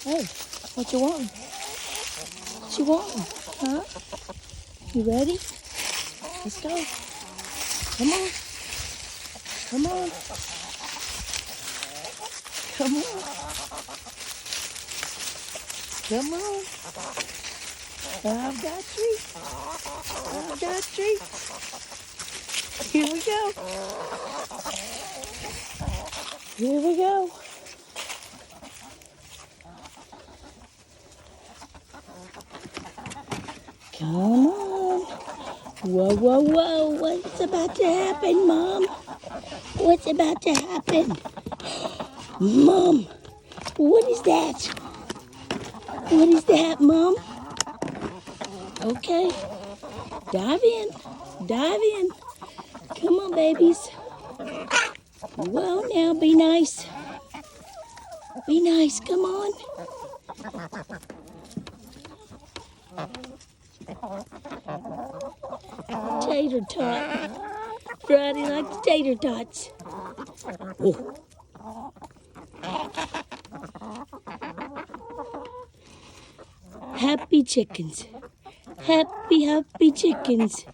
Hey, what you want? What you want? Huh? You ready? Let's go. Come on. Come on. Come on. Come on. I've got treats. I've got treats. Here we go. Here we go. Come on. Whoa, whoa, whoa. What's about to happen, Mom? What's about to happen? Mom, what is that? What is that, Mom? Okay. Dive in. Dive in. Come on, babies. Well, now, be nice. Be nice. Come on. Tater tot. Friday likes tater tots. Oh. Happy chickens. Happy, happy chickens.